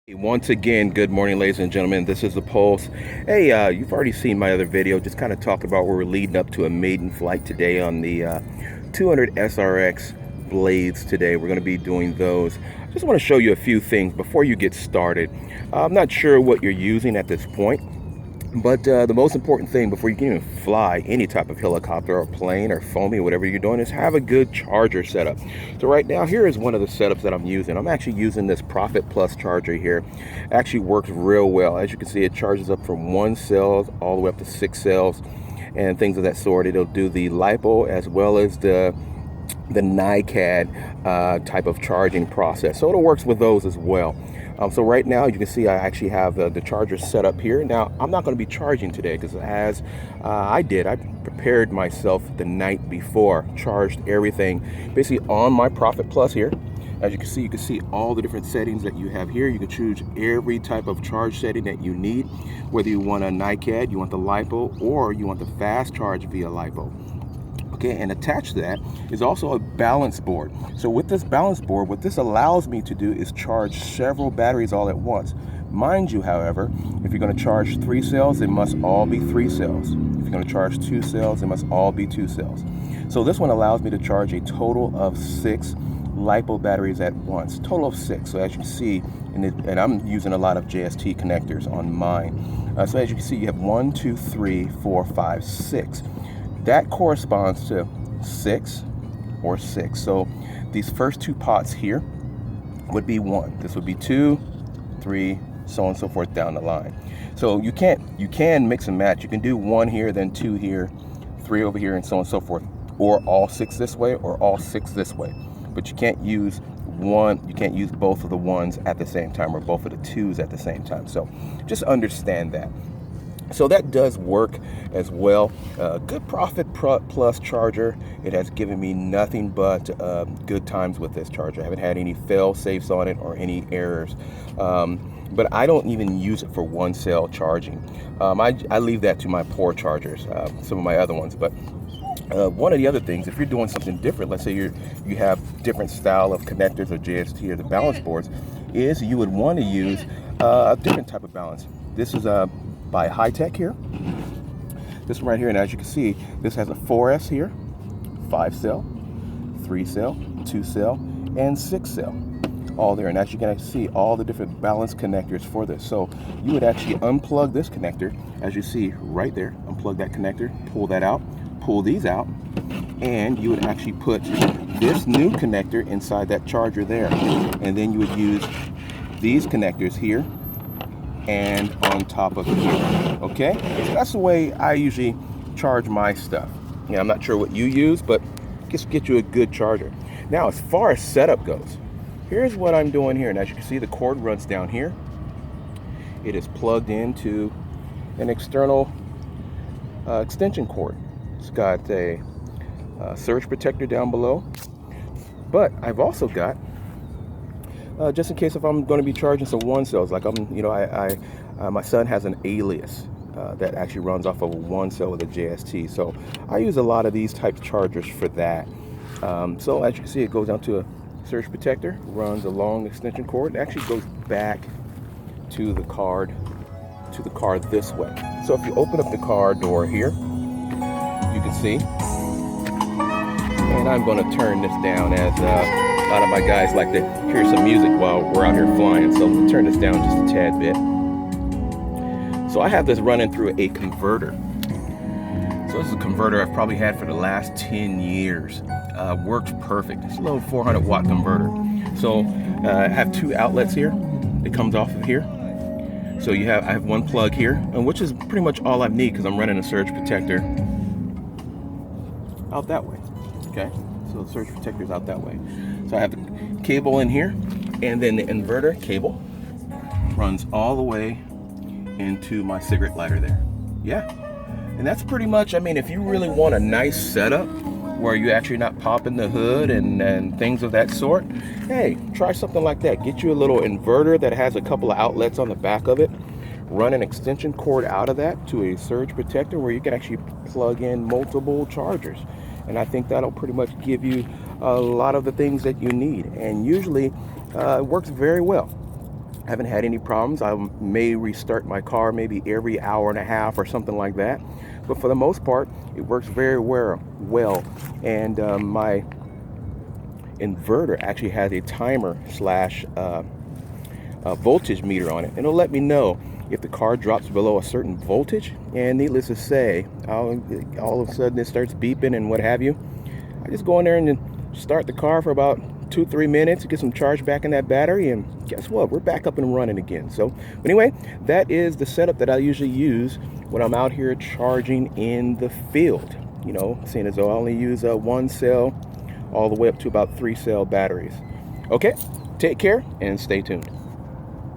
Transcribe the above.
Once again, good morning, ladies and gentlemen. This is the Pulse. Hey, you've already seen my other video, just kind of talking about where we're leading up to a maiden flight today on the 200 SRX blades today. We're going to be doing those. Just want to show you a few things before you get started. I'm not sure what you're using at this point, but the most important thing before you can even fly any type of helicopter or plane or foamy or whatever you're doing is have a good charger setup. So right now, here is one of the setups that I'm using. I'm actually using this Profit Plus charger here. It actually works real well. As you can see, it charges up from 1 cell all the way up to 6 cells and things of that sort. It'll do the LiPo as well as the NiCad type of charging process. So it works with those as well. So right now, you can see I actually have the charger set up here. Now, I'm not going to be charging today because as I prepared myself the night before, charged everything basically on my Profit Plus here. As you can see all the different settings that you have here. You can choose every type of charge setting that you need, whether you want a NiCad, you want the LiPo, or you want the fast charge via LiPo. Okay, and attached to that is also a balance board. So with this balance board, what this allows me to do is charge several batteries all at once. Mind you, however, if you're going to charge 3 cells, it must all be 3 cells. If you're going to charge 2 cells, it must all be 2 cells. So this one allows me to charge a total of 6 LiPo batteries at once. Total of 6. So as you can see, and I'm using a lot of JST connectors on mine. So as you can see, you have 1, 2, 3, 4, 5, 6. That corresponds to 6 or 6. So these first 2 pots here would be 1. This would be 2, 3, so on and so forth down the line. So you can mix and match. You can do 1 here, then 2 here, 3 over here, and so on and so forth. Or all 6 this way, or all 6 this way. But you can't use both of the 1s at the same time, or both of the 2s at the same time. So just understand that. So that does work as well. Good Profit Plus charger. It has given me nothing but good times with this charger. I haven't had any fail safes on it or any errors. But I don't even use it for 1 cell charging. I leave that to my poor chargers, some of my other ones. But one of the other things, if you're doing something different, let's say you have different style of connectors or JST or the balance boards, is you would want to use a different type of balance. This is by Hi-Tech here. This one right here, and as you can see, this has a 4S here, 5 cell, 3 cell, 2 cell, and 6 cell, all there. And as you can see, all the different balance connectors for this. So you would actually unplug this connector, as you see right there, unplug that connector, pull that out, pull these out, and you would actually put this new connector inside that charger there. And then you would use these connectors here and on top of here. Okay, so that's the way I usually charge my stuff. Yeah, I'm not sure what you use, but just get you a good charger. Now, as far as setup goes, here's what I'm doing here. And as you can see, the cord runs down here. It is plugged into an external extension cord. It's got a surge protector down below, but I've also got just in case if I'm going to be charging some 1 cells, like my son has an Alias that actually runs off of a 1 cell with a JST. So I use a lot of these type chargers for that. So as you can see, it goes down to a surge protector, runs a long extension cord, and actually goes back to the car this way. So if you open up the car door here, you can see, and I'm going to turn this down as a lot of my guys like to hear some music while we're out here flying, so let me turn this down just a tad bit. So I have this running through a converter. So this is a converter I've probably had for the last 10 years. Works perfect. It's a little 400 watt converter. So I have 2 outlets here. It comes off of here. So I have 1 plug here, and which is pretty much all I need because I'm running a surge protector out that way. Okay, so the surge protector is out that way. So I have the cable in here, and then the inverter cable runs all the way into my cigarette lighter there. Yeah, and that's pretty much, I mean, if you really want a nice setup where you're actually not popping the hood and things of that sort, hey, try something like that. Get you a little inverter that has a couple of outlets on the back of it. Run an extension cord out of that to a surge protector where you can actually plug in multiple chargers. And I think that'll pretty much give you a lot of the things that you need. And usually it works very well. I haven't had any problems. I may restart my car maybe every hour and a half or something like that. But for the most part, it works very well. And my inverter actually has a timer slash voltage meter on it. And it'll let me know if the car drops below a certain voltage. And needless to say, all of a sudden it starts beeping and what have you. I just go in there and start the car for about 2-3 minutes to get some charge back in that battery, and guess what, we're back up and running again. So anyway, that is the setup that I usually use when I'm out here charging in the field, you know, seeing as though I only use one cell all the way up to about 3 cell batteries. Okay, take care and stay tuned.